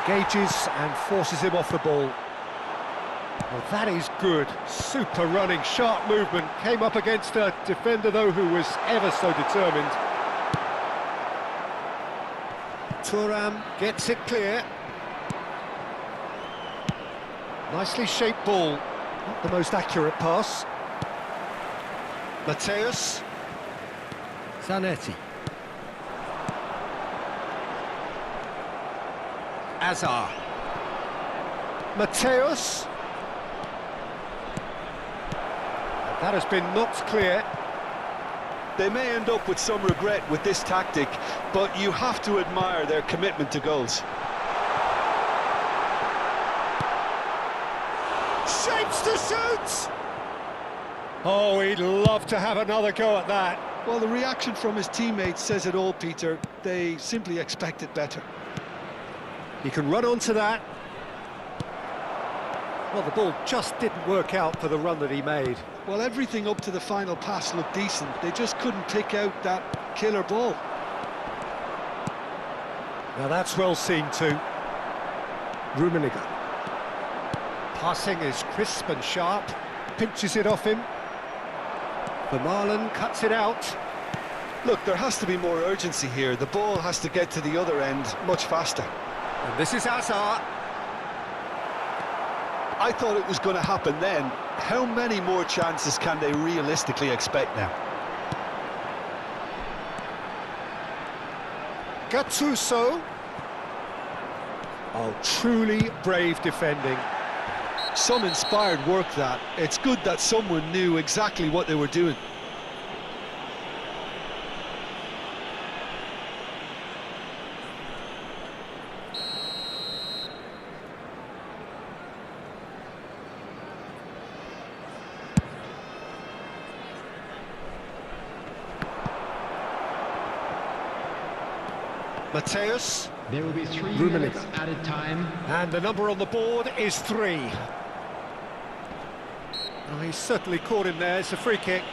Engages and forces him off the ball. Well, that is good. Super running, sharp movement. Came up against a defender, though, who was ever so determined. Thuram gets it clear. Nicely shaped ball. Not the most accurate pass. Mateus. Zanetti. Azar. Mateus. That has been knocked clear. They may end up with some regret with this tactic, but you have to admire their commitment to goals. Shapes to shoot! Oh, he'd love to have another go at that. Well, the reaction from his teammates says it all, Peter. They simply expected better. He can run onto that. Well, the ball just didn't work out for the run that he made. Well, everything up to the final pass looked decent. They just couldn't pick out that killer ball. Now that's well seen too. Rummenigge. Passing is crisp and sharp. Pinches it off him. Vermaelen cuts it out. Look, there has to be more urgency here. The ball has to get to the other end much faster. And this is Azar. I thought it was going to happen then. How many more chances can they realistically expect now? Gattuso. Oh, truly brave defending. Some inspired work that. It's good that someone knew exactly what they were doing. Mateus. There will be 3 Rummenigge. minutes added time. And the number on the board is 3. Oh, he's certainly caught him there. It's a free kick.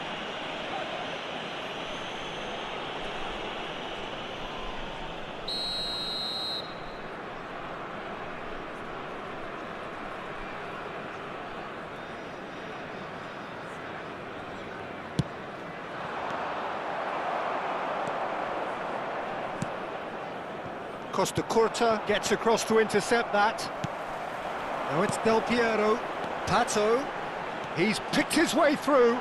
Costa Curta gets across to intercept that. Now it's Del Piero. Pato. He's picked his way through.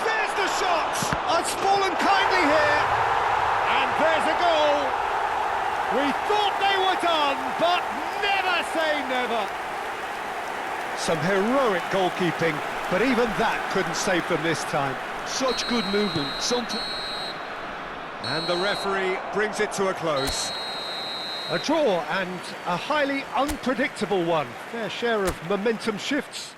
There's the shot! It's fallen kindly here. And there's a goal. We thought they were done, but never say never. Some heroic goalkeeping, but even that couldn't save them this time. Such good movement. And the referee brings it to a close. A draw and a highly unpredictable one. Fair share of momentum shifts.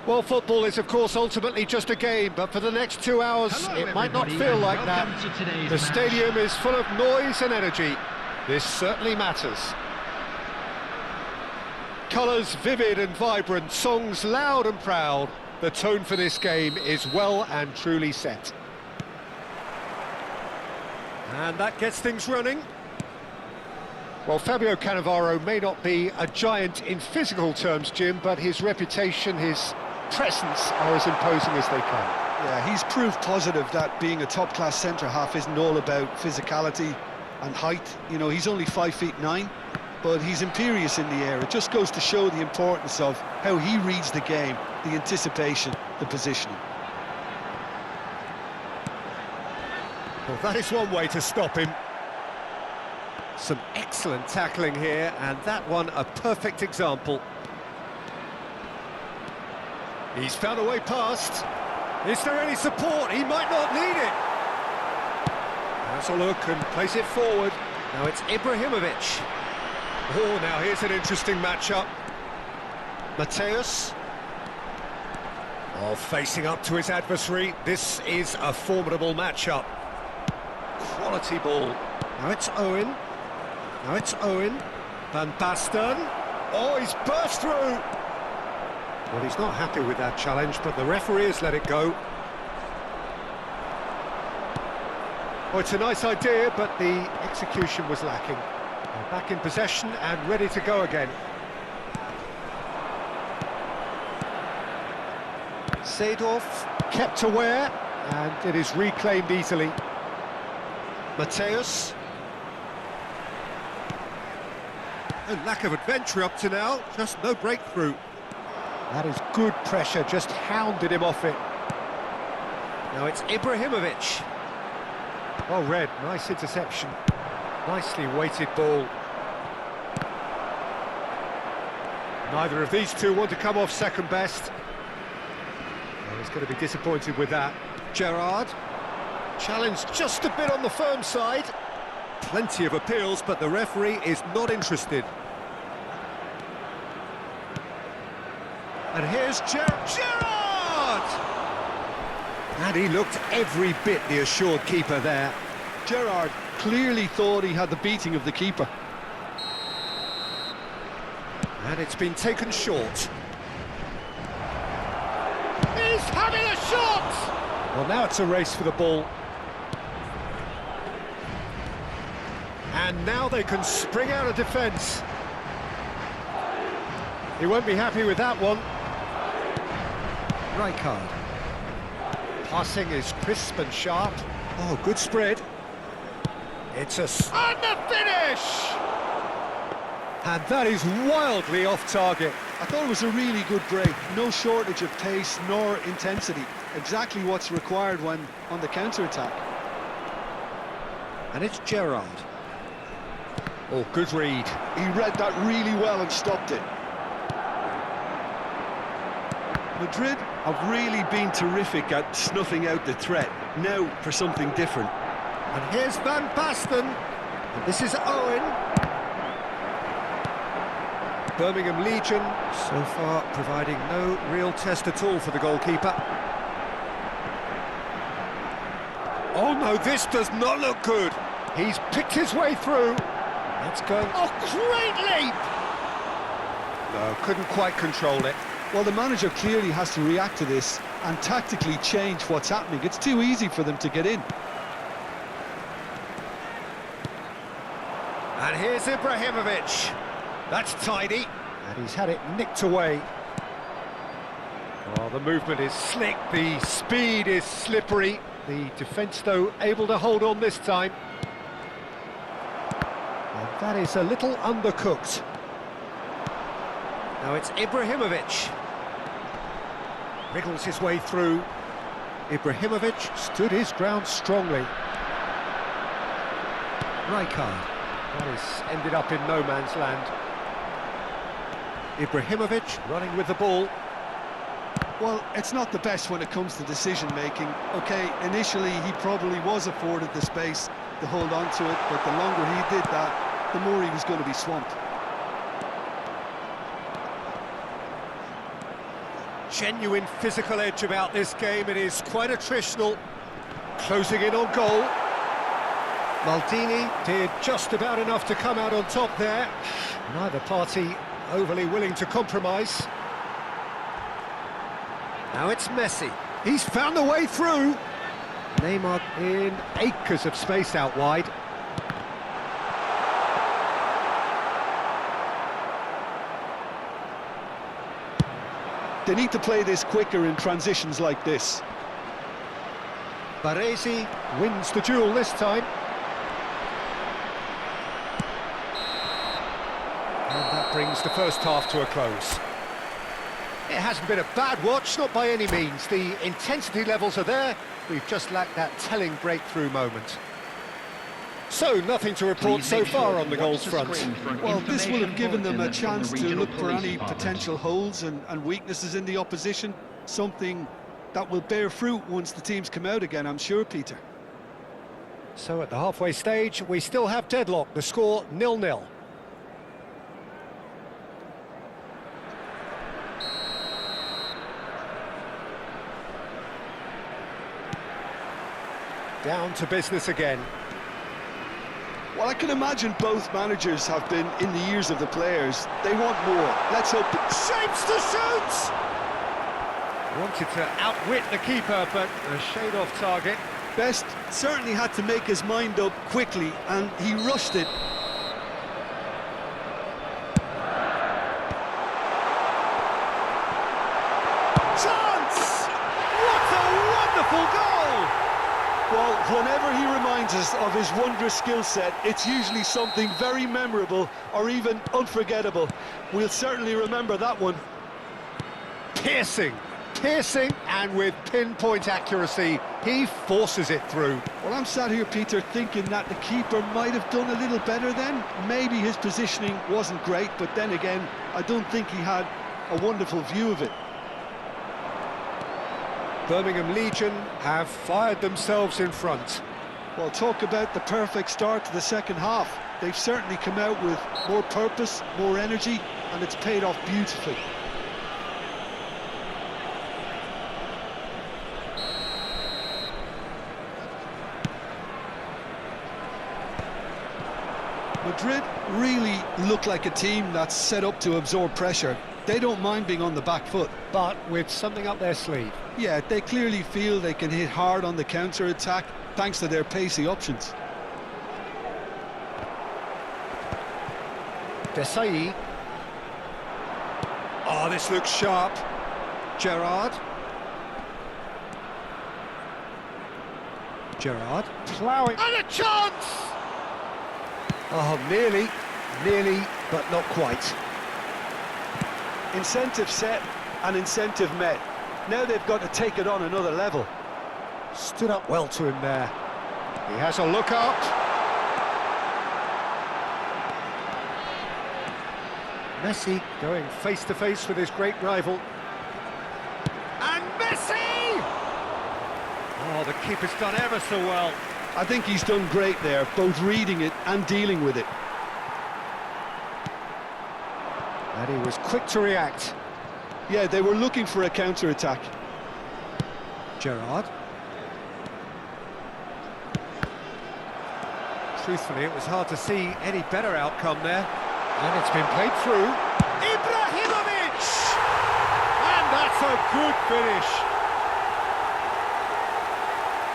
Well, football is, of course, ultimately just a game, but for the next 2 hours, it might not feel like that. The stadium is full of noise and energy. This certainly matters. Colours vivid and vibrant, songs loud and proud. The tone for this game is well and truly set. And that gets things running. Well, Fabio Cannavaro may not be a giant in physical terms, Jim, but his reputation, his presence are as imposing as they come. Yeah, he's proof positive that being a top-class centre-half isn't all about physicality and height. You know, he's only 5'9", but he's imperious in the air. It just goes to show the importance of how he reads the game, the anticipation, the positioning. Well, that is one way to stop him. Some excellent tackling here, and that one a perfect example. He's found a way past. Is there any support? He might not need it. Has a look and plays it forward. Now it's Ibrahimovic. Oh, now here's an interesting matchup. Mateus. Oh, facing up to his adversary. This is a formidable matchup. Quality ball. Now it's Owen. Now it's Owen. Van Basten. Oh, he's burst through. Well, he's not happy with that challenge, but the referee has let it go. Oh, it's a nice idea, but the execution was lacking. They're back in possession and ready to go again. Seedorf kept aware, and it is reclaimed easily. Mateus. A lack of adventure up to now, just no breakthrough. That is good pressure, just hounded him off it. Now it's Ibrahimovic. Well read, nice interception. Nicely weighted ball. Neither of these two want to come off second best. Well, he's going to be disappointed with that. Gerrard. Challenged just a bit on the firm side. Plenty of appeals, but the referee is not interested. And here's Gerrard! And he looked every bit the assured keeper there. Gerrard clearly thought he had the beating of the keeper. And it's been taken short. He's having a shot! Well, now it's a race for the ball. And now they can spring out of defence. He won't be happy with that one. Rijkaard. Passing is crisp and sharp. Oh, good spread. It's a... And the finish! And that is wildly off target. I thought it was a really good break. No shortage of pace nor intensity. Exactly what's required when on the counter-attack. And it's Gerrard. Oh, good read. He read that really well and stopped it. Madrid have really been terrific at snuffing out the threat. Now for something different. And here's Van Basten. And this is Owen. Birmingham Legion so far providing no real test at all for the goalkeeper. Oh no, this does not look good. He's picked his way through. That's going... Oh, great leap! No, couldn't quite control it. Well, the manager clearly has to react to this and tactically change what's happening. It's too easy for them to get in. And here's Ibrahimovic. That's tidy. And he's had it nicked away. Oh, the movement is slick, the speed is slippery. The defence, though, able to hold on this time. And that is a little undercooked. Now it's Ibrahimovic. Wriggles his way through. Ibrahimovic stood his ground strongly. Rijkaard. That has ended up in no man's land. Ibrahimovic running with the ball. Well, it's not the best when it comes to decision-making. OK, initially he probably was afforded the space to hold on to it, but the longer he did that, the more he was going to be swamped. genuine physical edge about this game. It is quite attritional. Closing in on goal. Maldini did just about enough to come out on top there. Neither party overly willing to compromise. Now it's Messi. He's found the way through. Neymar in acres of space out wide. They need to play this quicker in transitions like this. Baresi wins the duel this time. And that brings the first half to a close. It hasn't been a bad watch, not by any means. The intensity levels are there. We've just lacked that telling breakthrough moment. So, nothing to report so far on the goals front. Well, this will have given them a chance to look for any potential holes and weaknesses in the opposition. Something that will bear fruit once the teams come out again, I'm sure, Peter. So, at the halfway stage, we still have deadlock. The score 0-0. Down to business again. Well, I can imagine both managers have been in the ears of the players. They want more. Let's hope it Shapes to shoot! Wanted to outwit the keeper, but a shade off target. Best certainly had to make his mind up quickly, and he rushed it. Chance! What a wonderful goal! Well, whenever he reminds us of his wondrous skill set, it's usually something very memorable or even unforgettable. We'll certainly remember that one. Piercing, and with pinpoint accuracy, he forces it through. Well, I'm sat here, Peter, thinking that the keeper might have done a little better then. Maybe his positioning wasn't great, but then again, I don't think he had a wonderful view of it. Birmingham Legion have fired themselves in front. Well, talk about the perfect start to the second half. They've certainly come out with more purpose, more energy, and it's paid off beautifully. Madrid really look like a team that's set up to absorb pressure. They don't mind being on the back foot. But with something up their sleeve. Yeah, they clearly feel they can hit hard on the counter-attack thanks to their pacey options. Desai. Oh, this looks sharp. Gerrard. Ploughing. And a chance! Oh, nearly, but not quite. Incentive set and incentive met. Now they've got to take it on another level. Stood up well to him there. He has a look up. Messi going face to face with his great rival. And Messi! Oh, the keeper's done ever so well. I think he's done great there, both reading it and dealing with it. And he was quick to react. Yeah, they were looking for a counter-attack. Gerrard. Truthfully, it was hard to see any better outcome there. And it's been played through. Ibrahimovic! And that's a good finish.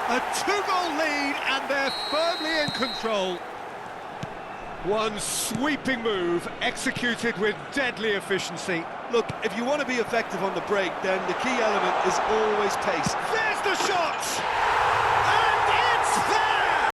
A two-goal lead, and they're firmly in control. One sweeping move, executed with deadly efficiency. Look, if you want to be effective on the break, then the key element is always pace. There's the shot!